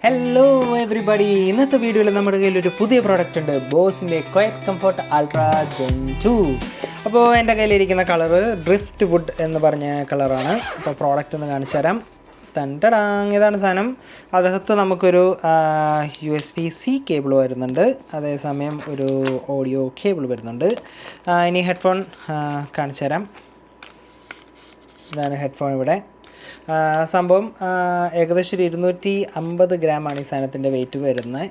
Hello everybody, ഇന്നത്തെ വീഡിയോയിൽ നമ്മുടെ കയ്യിൽ ഒരു പുതിയ പ്രോഡക്റ്റ് ഉണ്ട്, ബോസിൻ്റെ ക്വയറ്റ് കംഫർട്ട് അൾട്രാ ജെൻ 2. അപ്പോൾ എൻ്റെ കയ്യിലിരിക്കുന്ന കളറ് ഡ്രിഫ്റ്റ് വുഡ് എന്ന് പറഞ്ഞ കളറാണ്. അപ്പോൾ പ്രോഡക്റ്റ് ഒന്ന് കാണിച്ചു തരാം. തണ്ടടാങ്, ഇതാണ് സാധനം. അതകത്ത് നമുക്കൊരു USB-C കേബിൾ വരുന്നുണ്ട്, അതേസമയം ഒരു ഓഡിയോ കേബിൾ വരുന്നുണ്ട്. ഇനി ഹെഡ്ഫോൺ കാണിച്ചു തരാം. ഇതാണ് ഹെഡ്ഫോൺ. ഇവിടെ സംഭവം ഏകദേശം ഒരു 250 ഗ്രാമാണ് ഈ സാധനത്തിൻ്റെ വെയിറ്റ് വരുന്നത്.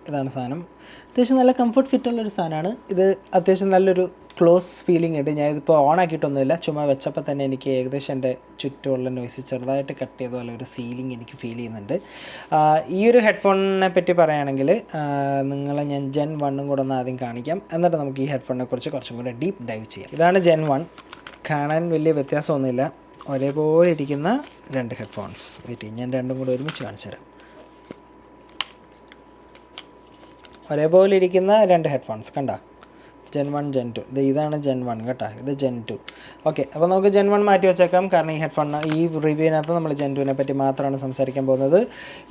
ഇതാണ് സാധനം. അത്യാവശ്യം നല്ല കംഫർട്ട് ഫിറ്റുള്ളൊരു സാധനമാണ് ഇത്. അത്യാവശ്യം നല്ലൊരു ക്ലോസ് ഫീലിംഗ് ഉണ്ട്. ഞാനിതിപ്പോൾ ഓൺ ആക്കിയിട്ടൊന്നുമില്ല, ചുമ്മാ വെച്ചപ്പോൾ തന്നെ എനിക്ക് ഏകദേശം എൻ്റെ ചുറ്റുമുള്ള നോയ്സ് ചെറുതായിട്ട് കട്ട് ചെയ്ത പോലെ ഒരു സീലിംഗ് എനിക്ക് ഫീൽ ചെയ്യുന്നുണ്ട്. ഈ ഒരു ഹെഡ്ഫോണിനെ പറ്റി പറയുകയാണെങ്കിൽ നിങ്ങളെ ഞാൻ ജെൻ 1 കൂടെ ഒന്ന് ആദ്യം കാണിക്കാം, എന്നിട്ട് നമുക്ക് ഈ ഹെഡ്ഫോണിനെ കുറിച്ച് കുറച്ചും കൂടെ ഡീപ്പ് ഡൈവ് ചെയ്യാം. ഇതാണ് ജെൻ 1. കാണാൻ വലിയ വ്യത്യാസമൊന്നുമില്ല, ഒരേപോലെ ഇരിക്കുന്ന രണ്ട് ഹെഡ്ഫോൺസ്. വെയിറ്റ് ചെയ്യും, ഞാൻ രണ്ടും കൂടെ ഒരുമിച്ച് കാണിച്ചു തരാം. ഒരേപോലെ ഇരിക്കുന്ന രണ്ട് ഹെഡ്ഫോൺസ് കണ്ട, ജെൻ 1 ജെൻ 2. ഇതാണ് ജെൻ 1 കേട്ടോ, ഇത് ജെൻ 2. ഓക്കെ, അപ്പോൾ നമുക്ക് ജെൻ 1 മാറ്റി വെച്ചേക്കാം. കാരണം ഈ ഹെഡ്ഫോണിന് ഈ റിവ്യൂവിനകത്ത് നമ്മൾ ജെൻ 2നെ പറ്റി മാത്രമാണ് സംസാരിക്കാൻ പോകുന്നത്.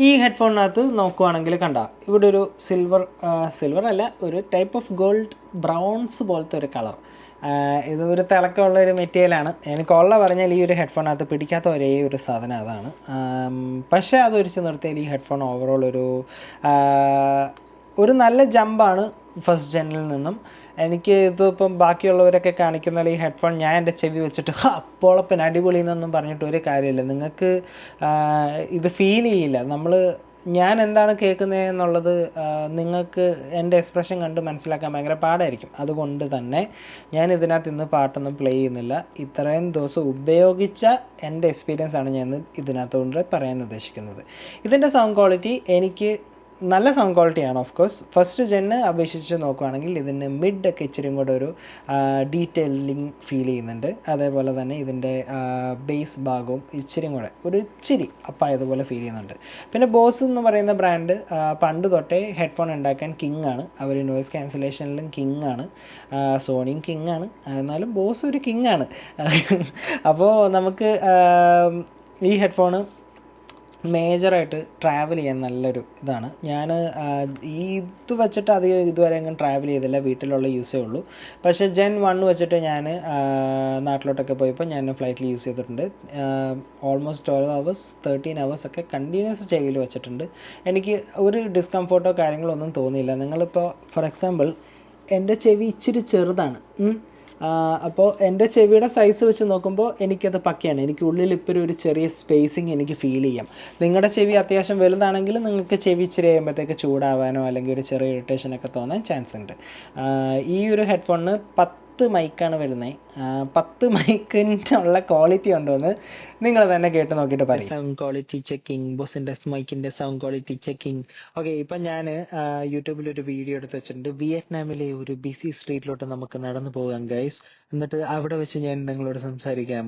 ഈ ഹെഡ്ഫോണിനകത്ത് നോക്കുവാണെങ്കിൽ കണ്ട, ഇവിടെ ഒരു സിൽവർ അല്ല, ഒരു ടൈപ്പ് ഓഫ് ഗോൾഡ് ബ്രൗൺസ് പോലത്തെ ഒരു കളർ. ഇത് ഒരു തിളക്കമുള്ള ഒരു മെറ്റീരിയലാണ്. എനിക്കുള്ള പറഞ്ഞാൽ ഈ ഒരു ഹെഡ്ഫോണിനകത്ത് പിടിക്കാത്ത ഒരേ ഒരു സാധനം അതാണ്. പക്ഷേ അത് ഒരിച്ച് നിർത്തിയാൽ ഈ ഹെഡ്ഫോൺ ഓവറോൾ ഒരു നല്ല ജമ്പാണ് ഫസ്റ്റ് ജെന്നിൽ നിന്നും. എനിക്ക് ഇതിപ്പം ബാക്കിയുള്ളവരൊക്കെ കാണിക്കുന്ന ഈ ഹെഡ്ഫോൺ ഞാൻ എൻ്റെ ചെവി വെച്ചിട്ട് പൊളപ്പൻ അടിപൊളി എന്നൊന്നും പറഞ്ഞിട്ട് ഒരു കാര്യമില്ല. നിങ്ങൾക്ക് ഇത് ഫീൽ ചെയ്യില്ല. ഞാൻ എന്താണ് കേൾക്കുന്നത് എന്നുള്ളത് നിങ്ങൾക്ക് എൻ്റെ എക്സ്പ്രഷൻ കണ്ട് മനസ്സിലാക്കാൻ ഭയങ്കര പാടായിരിക്കും. അതുകൊണ്ട് തന്നെ ഞാൻ ഇതിനകത്ത് ഇന്ന് പാട്ടൊന്നും പ്ലേ ചെയ്യുന്നില്ല. ഇത്രയും ദിവസം ഉപയോഗിച്ച എൻ്റെ എക്സ്പീരിയൻസാണ് ഞാൻ ഇതിനകത്തുകൊണ്ട് പറയാൻ ഉദ്ദേശിക്കുന്നത്. ഇതിൻ്റെ സൗണ്ട് ക്വാളിറ്റി എനിക്ക് നല്ല സൗണ്ട് ക്വാളിറ്റിയാണ്. ഓഫ് കോഴ്സ് ഫസ്റ്റ് ജെന്ന് അപേക്ഷിച്ച് നോക്കുകയാണെങ്കിൽ ഇതിന് മിഡൊക്കെ ഇച്ചിരി കൂടെ ഒരു ഡീറ്റെയിലിംഗ് ഫീൽ ചെയ്യുന്നുണ്ട്. അതേപോലെ തന്നെ ഇതിൻ്റെ ബേസ് ഭാഗവും ഇച്ചിരി കൂടെ ഒരു ഇച്ചിരി അപ്പായതുപോലെ ഫീൽ ചെയ്യുന്നുണ്ട്. പിന്നെ ബോസ് എന്ന് പറയുന്ന ബ്രാൻഡ് പണ്ട് തൊട്ടേ ഹെഡ്ഫോൺ ഉണ്ടാക്കാൻ കിങ് ആണ്. അവർ നോയ്സ് ക്യാൻസലേഷനിലും കിങ് ആണ്, സോണിയും കിങ് ആണ്, എന്നാലും ബോസ് ഒരു കിങ് ആണ്. അപ്പോൾ നമുക്ക് ഈ ഹെഡ്ഫോണ് മേജറായിട്ട് ട്രാവൽ ചെയ്യാൻ നല്ലൊരു ഇതാണ്. ഞാൻ ഇത് വെച്ചിട്ട് അധികം ഇതുവരെ അങ്ങനെ ട്രാവൽ ചെയ്തില്ല, വീട്ടിലുള്ള യൂസേ ഉള്ളൂ. പക്ഷേ ജെൻ 1 വെച്ചിട്ട് ഞാൻ നാട്ടിലോട്ടൊക്കെ പോയപ്പോൾ ഞാൻ ഫ്ലൈറ്റിൽ യൂസ് ചെയ്തിട്ടുണ്ട്. ഓൾമോസ്റ്റ് 12 hours 13 hours ഒക്കെ കണ്ടിന്യൂസ് ചെവിയിൽ വെച്ചിട്ടുണ്ട്. എനിക്ക് ഒരു ഡിസ്കംഫോർട്ടോ കാര്യങ്ങളോ ഒന്നും തോന്നിയില്ല. നിങ്ങളിപ്പോൾ ഫോർ എക്സാമ്പിൾ എൻ്റെ ചെവി ഇച്ചിരി ചെറുതാണ്, അപ്പോൾ എൻ്റെ ചെവിയുടെ സൈസ് വെച്ച് നോക്കുമ്പോൾ എനിക്കത് പക്കയാണ്. എനിക്ക് ഉള്ളിൽ ഇപ്പോൾ ഒരു ചെറിയ സ്പേസിങ് എനിക്ക് ഫീൽ ചെയ്യാം. നിങ്ങളുടെ ചെവി അത്യാവശ്യം വലുതാണെങ്കിൽ നിങ്ങൾക്ക് ചെവി ഇച്ചിരി കഴിയുമ്പോഴത്തേക്ക് ചൂടാവാനോ അല്ലെങ്കിൽ ഒരു ചെറിയ ഇറിറ്റേഷനൊക്കെ തോന്നാൻ ചാൻസ് ഉണ്ട്. ഈ ഒരു ഹെഡ്ഫോണിന് 10 മൈക്കാണ് വരുന്നത്. 10 മൈക്കിൻ്റെ ഉള്ള ക്വാളിറ്റി ഉണ്ടോയെന്ന് നിങ്ങൾ തന്നെ കേട്ട് നോക്കിയിട്ട് പറയും. സൗണ്ട് ക്വാളിറ്റി ചെക്കിങ്, ബോസിൻ്റെ മൈക്കിൻ്റെ സൗണ്ട് ക്വാളിറ്റി ചെക്കിങ്. ഓക്കെ, ഇപ്പം ഞാൻ യൂട്യൂബിലൊരു വീഡിയോ എടുത്ത് വെച്ചിട്ടുണ്ട്. വിയറ്റ്നാമിലെ ഒരു ബിസി സ്ട്രീറ്റിലോട്ട് നമുക്ക് നടന്നു പോകാം ഗൈസ്, എന്നിട്ട് അവിടെ വെച്ച് ഞാൻ നിങ്ങളോട് സംസാരിക്കാം.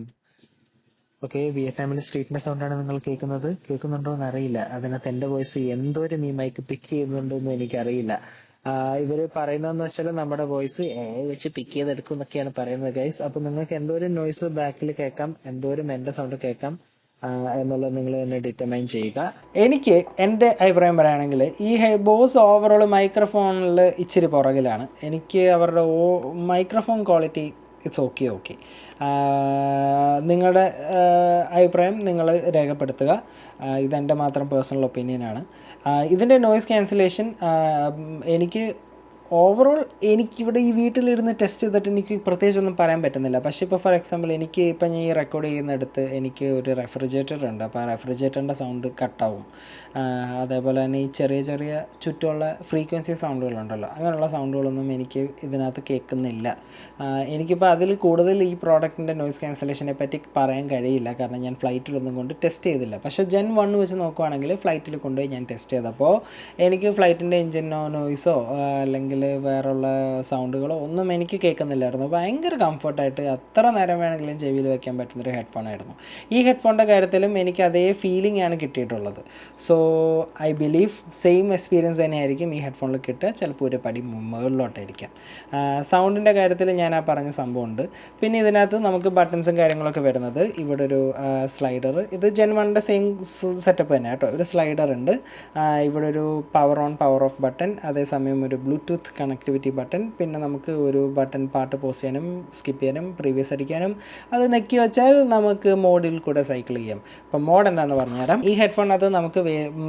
ഓക്കെ, വിയറ്റ്നാമിലെ സ്ട്രീറ്റിൻ്റെ സൗണ്ടാണ് നിങ്ങൾ കേൾക്കുന്നുണ്ടോ എന്ന് അറിയില്ല. അതിനകത്ത് എൻ്റെ വോയിസ് എന്തോരം ഈ മൈക്ക് പിക്ക് ചെയ്യുന്നുണ്ടെന്ന് എനിക്കറിയില്ല. ഇവര് പറയുന്നതെന്ന് വെച്ചാൽ നമ്മുടെ വോയിസ് വെച്ച് പിക്ക് ചെയ്തെടുക്കും എന്നൊക്കെയാണ് പറയുന്നത് ഗൈസ്. അപ്പൊ നിങ്ങൾക്ക് എന്തോരം നോയ്സ് ബാക്കിൽ കേൾക്കാം, എന്തോരം എൻ്റെ സൗണ്ട് കേൾക്കാം എന്നുള്ളത് നിങ്ങൾ തന്നെ ഡിറ്റർമൈൻ ചെയ്യുക. എനിക്ക് എൻ്റെ അഭിപ്രായം പറയുകയാണെങ്കിൽ ഈ ബോസ് ഓവറോൾ മൈക്രോഫോണിൽ ഇച്ചിരി പുറകിലാണ്. എനിക്ക് അവരുടെ മൈക്രോഫോൺ ക്വാളിറ്റി ഇറ്റ്സ് ഓക്കെ. നിങ്ങളുടെ അഭിപ്രായം നിങ്ങൾ രേഖപ്പെടുത്തുക. ഇതെൻ്റെ മാത്രം പേഴ്സണൽ ഒപ്പീനിയനാണ്. ഇതിൻ്റെ നോയ്സ് ക്യാൻസലേഷൻ എനിക്ക് ഓവറോൾ എനിക്കിവിടെ ഈ വീട്ടിലിരുന്ന് ടെസ്റ്റ് ചെയ്തിട്ട് എനിക്ക് പ്രത്യേകിച്ചൊന്നും പറയാൻ പറ്റുന്നില്ല. പക്ഷേ ഇപ്പോൾ ഫോർ എക്സാമ്പിൾ എനിക്ക് ഇപ്പം ഞാൻ ഈ റെക്കോർഡ് ചെയ്യുന്നിടത്ത് എനിക്ക് ഒരു റെഫ്രിജറേറ്റർ ഉണ്ട്. അപ്പോൾ ആ റെഫ്രിജറേറ്ററിൻ്റെ സൗണ്ട് കട്ടാവും. അതേപോലെ തന്നെ ഈ ചെറിയ ചുറ്റുമുള്ള ഫ്രീക്വൻസി സൗണ്ടുകളുണ്ടല്ലോ, അങ്ങനെയുള്ള സൗണ്ടുകളൊന്നും എനിക്ക് ഇതിനകത്ത് കേൾക്കുന്നില്ല. എനിക്കിപ്പോൾ അതിൽ കൂടുതൽ ഈ പ്രോഡക്റ്റിൻ്റെ നോയ്സ് ക്യാൻസലേഷനെ പറ്റി പറയാൻ കഴിയില്ല, കാരണം ഞാൻ ഫ്ലൈറ്റിലൊന്നും കൊണ്ട് ടെസ്റ്റ് ചെയ്തില്ല. പക്ഷേ ജെൻ 1 വെച്ച് നോക്കുവാണെങ്കിൽ ഫ്ലൈറ്റിൽ കൊണ്ടുപോയി ഞാൻ ടെസ്റ്റ് ചെയ്തപ്പോൾ എനിക്ക് ഫ്ലൈറ്റിൻ്റെ എഞ്ചിനോ നോയ്സോ അല്ലെങ്കിൽ അല്ലെങ്കിൽ വേറെയുള്ള സൗണ്ടുകളോ ഒന്നും എനിക്ക് കേൾക്കുന്നില്ലായിരുന്നു. ഭയങ്കര കംഫർട്ടായിട്ട് എത്ര നേരം വേണമെങ്കിലും ചെവിയിൽ വയ്ക്കാൻ പറ്റുന്നൊരു ഹെഡ്ഫോണായിരുന്നു. ഈ ഹെഡ്ഫോണിൻ്റെ കാര്യത്തിലും എനിക്ക് അതേ ഫീലിംഗ് ആണ് കിട്ടിയിട്ടുള്ളത്. So I believe same experience തന്നെയായിരിക്കും ഈ ഹെഡ്ഫോണിൽ കിട്ടുക, ചിലപ്പോൾ ഒരു പടി മുകളിലോട്ടായിരിക്കാം. സൗണ്ടിൻ്റെ കാര്യത്തിൽ ഞാൻ ആ പറഞ്ഞ സംഭവമുണ്ട്. പിന്നെ ഇതിനകത്ത് നമുക്ക് ബട്ടൺസും കാര്യങ്ങളൊക്കെ വരുന്നത് ഇവിടെ ഒരു സ്ലൈഡർ, ഇത് ജെൻ 1ൻ്റെ സെയിം സെറ്റപ്പ് തന്നെ കേട്ടോ. ഒരു സ്ലൈഡർ ഉണ്ട്, ഇവിടെ ഒരു power on power of button, അതേസമയം ഒരു ബ്ലൂടൂത്ത് കണക്ടിവിറ്റി ബട്ടൺ, പിന്നെ നമുക്ക് ഒരു ബട്ടൺ പാട്ട് പോസ് ചെയ്യാനും സ്കിപ്പ് ചെയ്യാനും പ്രീവിയസ് അടിക്കാനും, അത് നെക്കി വെച്ചാൽ നമുക്ക് മോഡിൽ കൂടെ സൈക്കിൾ ചെയ്യാം. അപ്പം മോഡ് എന്താണെന്ന് പറഞ്ഞുതരാം. ഈ ഹെഡ്ഫോണിനകത്ത് നമുക്ക്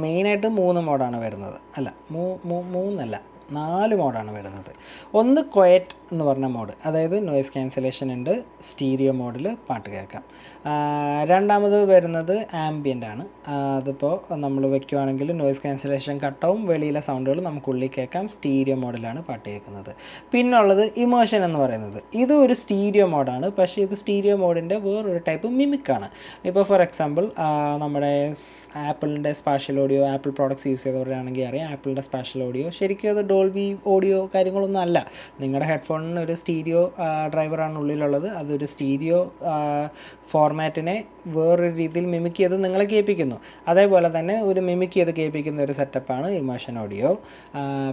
മെയിനായിട്ട് 3 മോഡാണ് വരുന്നത്. അല്ല, 4 മോഡാണ് വരുന്നത്. ഒന്ന് ക്വയറ്റ് എന്ന് പറഞ്ഞ മോഡ്, അതായത് നോയിസ് ക്യാൻസലേഷൻ ഉണ്ട്, സ്റ്റീരിയോ മോഡിൽ പാട്ട് കേൾക്കാം. രണ്ടാമത് വരുന്നത് ആംബിയൻ്റ് ആണ്. അതിപ്പോൾ നമ്മൾ വയ്ക്കുവാണെങ്കിൽ നോയിസ് ക്യാൻസലേഷൻ കട്ടാവും, വെളിയിലെ സൗണ്ടുകൾ നമുക്കുള്ളിൽ കേൾക്കാം. സ്റ്റീരിയോ മോഡിലാണ് പാട്ട് കേൾക്കുന്നത്. പിന്നുള്ളത് ഇമേർഷൻ എന്ന് പറയുന്നത്, ഇത് ഒരു സ്റ്റീരിയോ മോഡാണ്, പക്ഷേ ഇത് സ്റ്റീരിയോ മോഡിൻ്റെ വേറൊരു ടൈപ്പ് മിമിക്കാണ്. ഇപ്പോൾ ഫോർ എക്സാമ്പിൾ നമ്മുടെ ആപ്പിളിൻ്റെ spatial audio, Apple products use ചെയ്തവരാണെങ്കിൽ അറിയാം, ആപ്പിളിൻ്റെ സ്പാഷ്യൽ ഓഡിയോ ശരിക്കും അത് ഡോൾബി ഓഡിയോ കാര്യങ്ങളൊന്നും അല്ല. നിങ്ങളുടെ ഹെഡ്ഫോണിന് ഒരു സ്റ്റീരിയോ ഡ്രൈവറാണ് ഉള്ളിലുള്ളത്, അതൊരു സ്റ്റീരിയോ ഫോർമാറ്റിനെ വേറൊരു രീതിയിൽ മിമിക് ചെയ്ത് നിങ്ങളെ കേൾപ്പിക്കുന്നു. അതേപോലെ തന്നെ ഒരു മിമിക് ചെയ്ത് കേൾപ്പിക്കുന്ന ഒരു സെറ്റപ്പാണ് ഇമേർഷൻ ഓഡിയോ.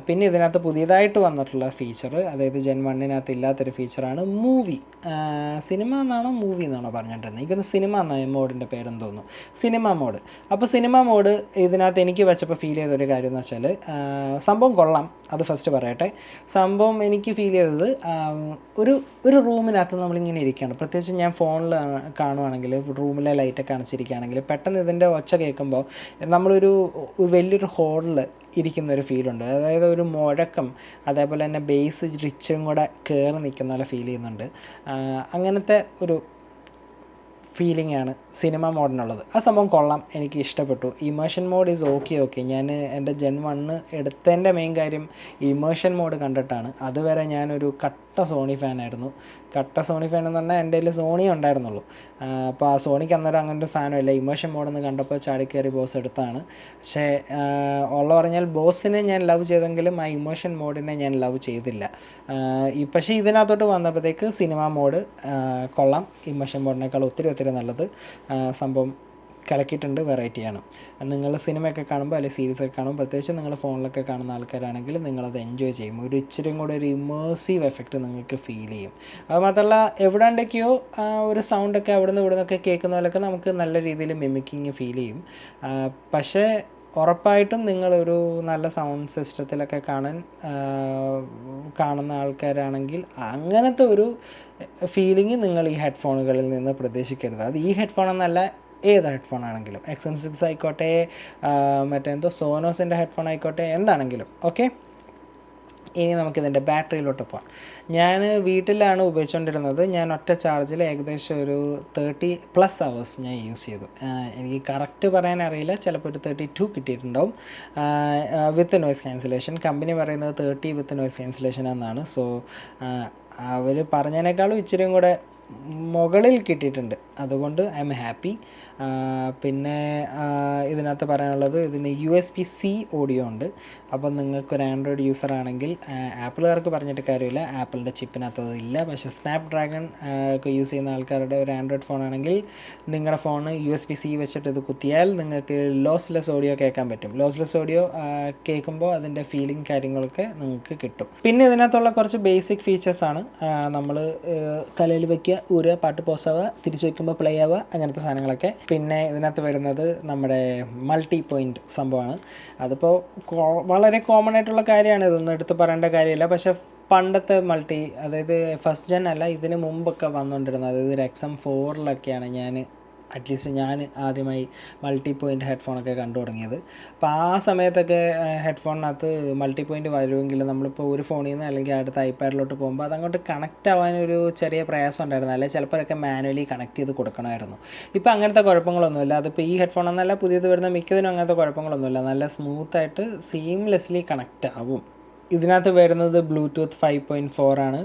പിന്നെ ഇതിനകത്ത് പുതിയതായിട്ട് വന്നിട്ടുള്ള ഫീച്ചർ, അതായത് ജെൻ 1-നകത്ത് ഇല്ലാത്തൊരു ഫീച്ചറാണ് മൂവി. സിനിമ എന്നാണോ മൂവി എന്നാണോ പറഞ്ഞിട്ടുണ്ടെങ്കിൽ എനിക്കൊന്ന് സിനിമ എന്നാണ് മോഡിൻ്റെ പേരെന്ന് തോന്നുന്നു, സിനിമ മോഡ്. അപ്പോൾ സിനിമ മോഡ് ഇതിനകത്ത് എനിക്ക് വെച്ചപ്പോൾ ഫീൽ ചെയ്തൊരു കാര്യം എന്ന് വെച്ചാൽ, സംഭവം കൊള്ളാം, അത് ഫസ്റ്റ് പറയട്ടെ. സംഭവം എനിക്ക് ഫീൽ ചെയ്തത്, ഒരു റൂമിനകത്ത് നമ്മളിങ്ങനെ ഇരിക്കുകയാണ്, പ്രത്യേകിച്ച് ഞാൻ ഫോണിൽ കാണുവാണെങ്കിൽ റൂമിലെ ലൈറ്റൊക്കെ അണച്ചിരിക്കുകയാണെങ്കിൽ പെട്ടെന്ന് ഇതിൻ്റെ ഒച്ച കേൾക്കുമ്പോൾ നമ്മളൊരു വലിയൊരു ഹോളിൽ ഇരിക്കുന്നൊരു ഫീലുണ്ട്. അതായത് ഒരു മുഴക്കം, അതേപോലെ തന്നെ ബേസ് റിച്ചും കൂടെ കയറി നിൽക്കുന്ന പോലെ ഫീൽ ചെയ്യുന്നുണ്ട്. അങ്ങനത്തെ ഒരു ഫീലിംഗ് ആണ് സിനിമ മോഡിനുള്ളത്. ആ സംഭവം കൊള്ളാം, എനിക്ക് ഇഷ്ടപ്പെട്ടു. Immersion mode is okay. ഞാൻ എൻ്റെ ജെൻ 1 എടുത്തതിൻ്റെ മെയിൻ കാര്യം ഇമേർഷൻ മോഡ് കണ്ടിട്ടാണ്. അതുവരെ ഞാനൊരു കട്ട സോണി ഫാനായിരുന്നു. കട്ട സോണി ഫാൻ എന്ന് പറഞ്ഞാൽ എൻ്റെ കയ്യിൽ സോണി ഉണ്ടായിരുന്നുള്ളൂ. അപ്പോൾ ആ സോണിക്ക് അന്നേരം അങ്ങനത്തെ സാധനമില്ല. ഇമേർഷൻ മോഡെന്ന് കണ്ടപ്പോൾ ചാടിക്കയറി ബോസ് എടുത്താണ്. പക്ഷേ ഉള്ള പറഞ്ഞാൽ ബോസിനെ ഞാൻ ലവ് ചെയ്തെങ്കിലും ആ ഇമേർഷൻ മോഡിനെ ഞാൻ ലവ് ചെയ്തില്ല. പക്ഷേ ഇതിനകത്തോട്ട് വന്നപ്പോഴത്തേക്ക് സിനിമ മോഡ് കൊള്ളാം, ഇമേർഷൻ മോഡിനേക്കാൾ ഒത്തിരി നല്ലത്. സംഭവം കലക്കിയിട്ടുണ്ട്, വെറൈറ്റിയാണ്. നിങ്ങൾ സിനിമയൊക്കെ കാണുമ്പോൾ അല്ലെങ്കിൽ സീരീസൊക്കെ കാണുമ്പോൾ, പ്രത്യേകിച്ച് നിങ്ങൾ ഫോണിലൊക്കെ കാണുന്ന ആൾക്കാരാണെങ്കിൽ നിങ്ങളത് എൻജോയ് ചെയ്യും. ഒരു ഇച്ചിരി കൂടെ ഒരു ഇമേഴ്സീവ് എഫക്റ്റ് നിങ്ങൾക്ക് ഫീൽ ചെയ്യും. അത് മാത്രമല്ല എവിടെയൊക്കെയോ ഒരു സൗണ്ടൊക്കെ അവിടെ നിന്ന് ഇവിടെ നിന്നൊക്കെ കേൾക്കുന്ന പോലെയൊക്കെ നമുക്ക് നല്ല രീതിയിൽ മിമിക്കിങ് ഫീൽ ചെയ്യും. പക്ഷേ ഉറപ്പായിട്ടും നിങ്ങളൊരു നല്ല സൗണ്ട് സിസ്റ്റത്തിലൊക്കെ കാണുന്ന ആൾക്കാരാണെങ്കിൽ അങ്ങനത്തെ ഒരു ഫീലിംഗ് നിങ്ങൾ ഈ ഹെഡ്ഫോണുകളിൽ നിന്ന് പ്രതീക്ഷിക്കരുത്. അത് ഈ ഹെഡ്ഫോൺ എന്നല്ല, ഏത് ഹെഡ്ഫോൺ ആണെങ്കിലും, XM6 ആയിക്കോട്ടെ, മറ്റെന്തോ സോനോസിൻ്റെ ഹെഡ്ഫോൺ ആയിക്കോട്ടെ, എന്താണെങ്കിലും ഓക്കെ. ഇനി നമുക്കിതിൻ്റെ ബാറ്ററിയിലോട്ട് പോകാം. ഞാൻ വീട്ടിലാണ് ഉപയോഗിച്ചുകൊണ്ടിരുന്നത്. ഞാൻ ഒറ്റ ചാർജിൽ ഏകദേശം ഒരു 30+ hours ഞാൻ യൂസ് ചെയ്തു. എനിക്ക് കറക്റ്റ് പറയാനറിയില്ല, ചിലപ്പോൾ ഒരു 32 കിട്ടിയിട്ടുണ്ടാവും വിത്ത് നോയ്സ് ക്യാൻസലേഷൻ. കമ്പനി പറയുന്നത് 30 വിത്ത് നോയ്സ് ക്യാൻസലേഷൻ എന്നാണ്. സോ അവർ പറഞ്ഞതിനേക്കാളും ഇച്ചിരിയും കൂടെ മുകളിൽ കിട്ടിയിട്ടുണ്ട്, അതുകൊണ്ട് ഐ എം ഹാപ്പി. പിന്നെ ഇതിനകത്ത് പറയാനുള്ളത്, ഇതിന് USB-C ഓഡിയോ ഉണ്ട്. അപ്പം നിങ്ങൾക്കൊരു ആൻഡ്രോയിഡ് യൂസർ ആണെങ്കിൽ, ആപ്പിളുകാർക്ക് പറഞ്ഞിട്ട് കാര്യമില്ല, ആപ്പിളിൻ്റെ ചിപ്പിനകത്ത് അതില്ല. പക്ഷേ സ്നാപ്ഡ്രാഗൺ ഒക്കെ യൂസ് ചെയ്യുന്ന ആൾക്കാരുടെ ഒരു ആൻഡ്രോയിഡ് ഫോൺ ആണെങ്കിൽ നിങ്ങളുടെ ഫോണ് USB-C വെച്ചിട്ട് ഇത് കുത്തിയാൽ നിങ്ങൾക്ക് ലോസ്ലെസ് ഓഡിയോ കേൾക്കാൻ പറ്റും. ലോസ്ലെസ് ഓഡിയോ കേൾക്കുമ്പോൾ അതിൻ്റെ ഫീലിംഗ് കാര്യങ്ങളൊക്കെ നിങ്ങൾക്ക് കിട്ടും. പിന്നെ ഇതിനകത്തുള്ള കുറച്ച് ബേസിക് ഫീച്ചേഴ്സാണ്. നമ്മൾ തലയിൽ വയ്ക്കുക, ഊരുക, പാട്ട് പോസ് ആവുക, തിരിച്ച് വയ്ക്കുമ്പോൾ പ്ലേ ആവുക, അങ്ങനത്തെ സാധനങ്ങളൊക്കെ. പിന്നെ ഇതിനകത്ത് വരുന്നത് നമ്മുടെ മൾട്ടി പോയിൻ്റ് സംഭവമാണ്. അതിപ്പോൾ വളരെ കോമൺ ആയിട്ടുള്ള കാര്യമാണ്, ഇതൊന്നും എടുത്ത് പറയേണ്ട കാര്യമില്ല. പക്ഷേ പണ്ടത്തെ അതായത് ഫസ്റ്റ് ജെൻ അല്ല, ഇതിന് മുമ്പൊക്കെ വന്നുകൊണ്ടിരുന്നത്, അതായത് ഒരു XM4-ലൊക്കെയാണ് അറ്റ്ലീസ്റ്റ് ഞാൻ ആദ്യമായി മൾട്ടി പോയിൻ്റ് ഹെഡ്ഫോണൊക്കെ കണ്ടു തുടങ്ങിയത്. അപ്പോൾ ആ സമയത്തൊക്കെ ഹെഡ്ഫോണിനകത്ത് മൾട്ടി പോയിൻ്റ് വരുമെങ്കിൽ നമ്മളിപ്പോൾ ഒരു ഫോണിൽ നിന്ന് അല്ലെങ്കിൽ അടുത്ത ഐപാഡിലോട്ട് പോകുമ്പോൾ അതങ്ങോട്ട് കണക്റ്റ് ആവാനൊരു ചെറിയ പ്രയാസം ഉണ്ടായിരുന്നു, അല്ലെങ്കിൽ ചിലപ്പോഴൊക്കെ മാനുവലി കണക്ട് ചെയ്ത് കൊടുക്കണമായിരുന്നു. ഇപ്പോൾ അങ്ങനത്തെ കുഴപ്പങ്ങളൊന്നുമില്ല. അതിപ്പോൾ ഈ ഹെഡ്ഫോൺ എന്നല്ല, പുതിയത് വരുന്ന മിക്കതിനും അങ്ങനത്തെ കുഴപ്പങ്ങളൊന്നുമില്ല. നല്ല സ്മൂത്തായിട്ട് സീംലെസ്ലി കണക്റ്റ് ആവും. ഇതിനകത്ത് വരുന്നത് ബ്ലൂടൂത്ത് 5.4 ആണ്.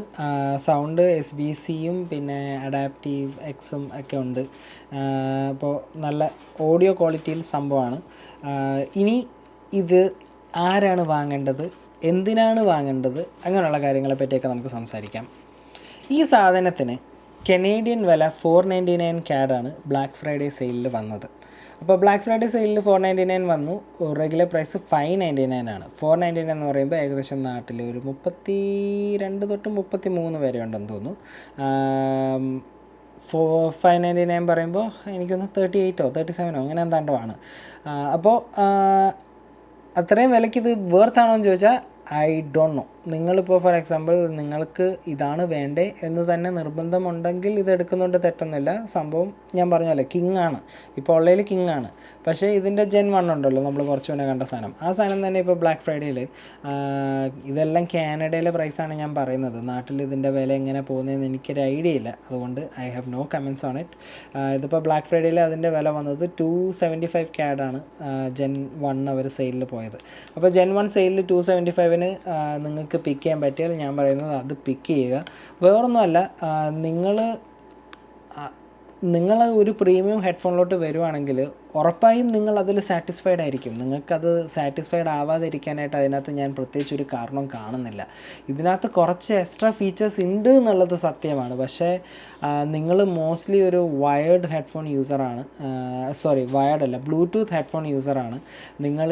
സൗണ്ട് SBCയും പിന്നെ അഡാപ്റ്റീവ് Xും ഒക്കെ ഉണ്ട്. അപ്പോൾ നല്ല ഓഡിയോ ക്വാളിറ്റിയിൽ സംഭവമാണ്. ഇനി ഇത് ആരാണ് വാങ്ങേണ്ടത് എന്തിനാണ് വാങ്ങേണ്ടത്, അങ്ങനെയുള്ള കാര്യങ്ങളെ പറ്റിയൊക്കെ നമുക്ക് സംസാരിക്കാം. ഈ സാധനത്തിന് കനേഡിയൻ വില 499 CAD ബ്ലാക്ക് ഫ്രൈഡേ സെയിലിൽ വന്നത്. അപ്പോൾ ബ്ലാക്ക് ഫ്രൈഡേ സെയിലിൽ 499 വന്നു. റെഗുലർ പ്രൈസ് 599 ആണ്. 499 എന്ന് പറയുമ്പോൾ ഏകദേശം നാട്ടിൽ ഒരു 32 തൊട്ട് 33 വരെ ഉണ്ടെന്ന് തോന്നുന്നു. 599 പറയുമ്പോൾ എനിക്കൊന്ന് 38 37 അങ്ങനെ എന്താണ്ടോ ആണ്. അപ്പോൾ അത്രയും വിലയ്ക്ക് ഇത് വേർത്താണോ എന്ന് ചോദിച്ചാൽ ഐ ഡോണ്ട് നോ. നിങ്ങളിപ്പോൾ ഫോർ എക്സാമ്പിൾ നിങ്ങൾക്ക് ഇതാണ് വേണ്ടേ എന്ന് തന്നെ നിർബന്ധമുണ്ടെങ്കിൽ ഇത് എടുക്കുന്നുണ്ട്, തെറ്റൊന്നുമില്ല. സംഭവം ഞാൻ പറഞ്ഞല്ലേ കിങ് ആണ്, ഇപ്പോൾ ഉള്ളതിൽ കിങ് ആണ്. പക്ഷേ ഇതിൻ്റെ Gen 1 ഉണ്ടല്ലോ, നമ്മൾ കുറച്ച് മുന്നേ കണ്ട സാധനം, ആ സാധനം തന്നെ ഇപ്പോൾ ബ്ലാക്ക് ഫ്രൈഡേയിൽ, ഇതെല്ലാം കാനഡയിലെ പ്രൈസാണ് ഞാൻ പറയുന്നത്. നാട്ടിൽ ഇതിൻ്റെ വില എങ്ങനെ പോകുന്നതെന്ന് എനിക്കൊരു ഐഡിയ ഇല്ല, അതുകൊണ്ട് I have no comments on it. ഇതിപ്പോൾ ബ്ലാക്ക് ഫ്രൈഡേയിൽ അതിൻ്റെ വില വന്നത് 275 CAD Gen 1 അവർ സെയിലിൽ പോയത്. അപ്പോൾ Gen 1 സെയിലിൽ 275-ന് നിങ്ങൾക്ക് പിക്ക് ചെയ്യാൻ പറ്റിയാൽ ഞാൻ പറയുന്നത് അത് പിക്ക് ചെയ്യുക. വേറൊന്നുമല്ല, നിങ്ങൾ ഒരു പ്രീമിയം ഹെഡ്ഫോണിലോട്ട് വരുവാണെങ്കിൽ ഉറപ്പായും നിങ്ങൾ അതിൽ സാറ്റിസ്ഫൈഡ് ആയിരിക്കും. നിങ്ങൾക്കത് സാറ്റിസ്ഫൈഡ് ആവാതിരിക്കാനായിട്ട് അതിനകത്ത് ഞാൻ പ്രത്യേകിച്ചൊരു കാരണം കാണുന്നില്ല. ഇതിനകത്ത് കുറച്ച് എക്സ്ട്രാ ഫീച്ചേഴ്സ് ഉണ്ട് എന്നുള്ളത് സത്യമാണ്. പക്ഷേ നിങ്ങൾ മോസ്റ്റ്ലി ഒരു വയേർഡ് ഹെഡ്ഫോൺ യൂസറാണ്, ബ്ലൂടൂത്ത് ഹെഡ്ഫോൺ യൂസറാണ്. നിങ്ങൾ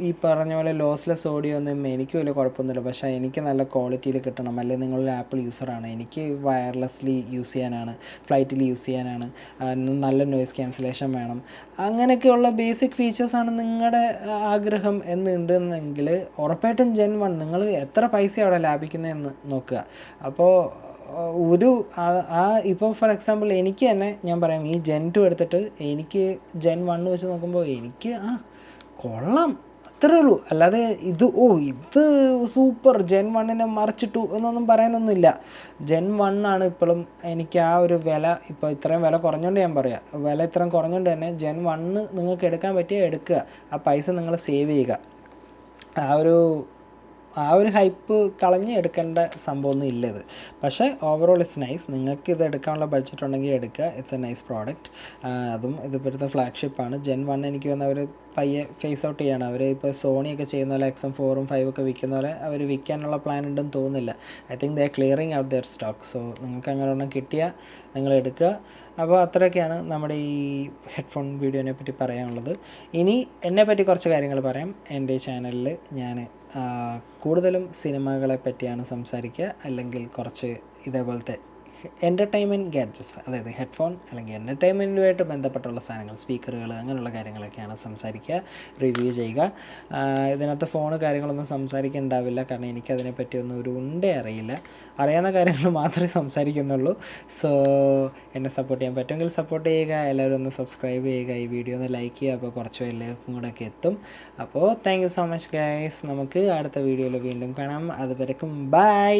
ഈ പറഞ്ഞ പോലെ ലോസ്ലെസ് ഓഡിയോ ഒന്നും എനിക്ക് വലിയ കുഴപ്പമൊന്നുമില്ല. പക്ഷേ എനിക്ക് നല്ല ക്വാളിറ്റിയിൽ കിട്ടണം, അല്ലെങ്കിൽ നിങ്ങളൊരു ആപ്പിൾ യൂസറാണ്, എനിക്ക് വയർലെസ്ലി യൂസ് ചെയ്യാനാണ്, ഫ്ലൈറ്റിൽ യൂസ് ചെയ്യാനാണ്, നല്ല നോയിസ് ക്യാൻസലേഷൻ വേണം, അങ്ങനെയൊക്കെയുള്ള ബേസിക് ഫീച്ചേഴ്സാണ് നിങ്ങളുടെ ആഗ്രഹം എന്നുണ്ടെന്നെങ്കിൽ ഉറപ്പായിട്ടും Gen 1 നിങ്ങൾ എത്ര പൈസ അവിടെ ലാഭിക്കുന്നതെന്ന് നോക്കുക. അപ്പോൾ ഇപ്പോൾ ഫോർ എക്സാമ്പിൾ എനിക്ക് തന്നെ ഞാൻ പറയാം, ഈ Gen 2 എടുത്തിട്ട് എനിക്ക് Gen 1 വെച്ച് നോക്കുമ്പോൾ എനിക്ക് കൊള്ളാം, അത്രേ ഉള്ളൂ. അല്ലാതെ ഇത് സൂപ്പർ Gen 1-നെ മറിച്ചിട്ടു എന്നൊന്നും പറയാനൊന്നുമില്ല. Gen 1 ആണ് ഇപ്പോഴും എനിക്ക് ആ ഒരു വില, ഇപ്പോൾ ഇത്രയും വില കുറഞ്ഞുകൊണ്ട് ഞാൻ പറയാം, വില ഇത്രയും കുറഞ്ഞുകൊണ്ട് തന്നെ Gen 1 നിങ്ങൾക്ക് എടുക്കാൻ പറ്റിയാൽ എടുക്കുക. ആ പൈസ നിങ്ങൾ സേവ് ചെയ്യുക. ആ ഒരു ഹൈപ്പ് കളഞ്ഞ് എടുക്കേണ്ട സംഭവമൊന്നും ഇല്ല ഇത്. പക്ഷേ ഓവറോൾ ഇറ്റ്സ് നൈസ്. നിങ്ങൾക്ക് ഇത് എടുക്കാനുള്ള ബഡ്ജറ്റ് ഉണ്ടെങ്കിൽ എടുക്കുക. It's A nice product. അതും ഇതിപ്പോഴത്തെ ഫ്ലാഗ്ഷിപ്പാണ്. Gen 1 എനിക്ക് വന്ന് അവർ പയ്യെ ഫേസ് ഔട്ട് ചെയ്യണം. അവർ ഇപ്പോൾ സോണിയൊക്കെ ചെയ്യുന്ന പോലെ XM4ഉം 5 ഒക്കെ വിൽക്കുന്ന പോലെ അവർ വിൽക്കാനുള്ള പ്ലാൻ ഉണ്ടെന്ന് തോന്നുന്നില്ല. I think they are clearing out their stock. So നിങ്ങൾക്ക് അങ്ങനെ ഒരെണ്ണം കിട്ടിയാൽ നിങ്ങൾ എടുക്കുക. അപ്പോൾ അത്രയൊക്കെയാണ് നമ്മുടെ ഈ ഹെഡ്ഫോൺ വീഡിയോനെ പറ്റി പറയാനുള്ളത്. ഇനി എന്നെപ്പറ്റി കുറച്ച് കാര്യങ്ങൾ പറയാം. എൻ്റെ ചാനലിൽ ഞാൻ കൂടുതലും സിനിമകളെ പറ്റിയാണ് സംസാരിക്കുക, അല്ലെങ്കിൽ കുറച്ച് ഇതേപോലത്തെ എൻ്റർടൈൻമെൻറ്റ് ഗാഡ്ജറ്റ്സ്, അതായത് ഹെഡ്ഫോൺ അല്ലെങ്കിൽ എൻ്റർടൈൻമെൻറ്റുമായിട്ട് ബന്ധപ്പെട്ടുള്ള സാധനങ്ങൾ, സ്പീക്കറുകൾ, അങ്ങനെയുള്ള കാര്യങ്ങളൊക്കെയാണ് സംസാരിക്കുക, റിവ്യൂ ചെയ്യുക. ഇതിനകത്ത് ഫോണ് കാര്യങ്ങളൊന്നും സംസാരിക്കുന്നുണ്ടാവില്ല, കാരണം എനിക്കതിനെപ്പറ്റിയൊന്നും ഒരു ഉണ്ടേ അറിയില്ല. അറിയാവുന്ന കാര്യങ്ങൾ മാത്രമേ സംസാരിക്കുന്നുള്ളൂ. സോ എന്നെ സപ്പോർട്ട് ചെയ്യാൻ പറ്റുമെങ്കിൽ സപ്പോർട്ട് ചെയ്യുക. എല്ലാവരും ഒന്ന് സബ്സ്ക്രൈബ് ചെയ്യുക, ഈ വീഡിയോ ഒന്ന് ലൈക്ക് ചെയ്യുക. അപ്പോൾ കുറച്ച് എല്ലാവർക്കും കൂടെ ഒക്കെ എത്തും. അപ്പോൾ thank you so much guys. നമുക്ക് അടുത്ത വീഡിയോയിൽ വീണ്ടും കാണാം. അതുവരെക്കും ബൈ.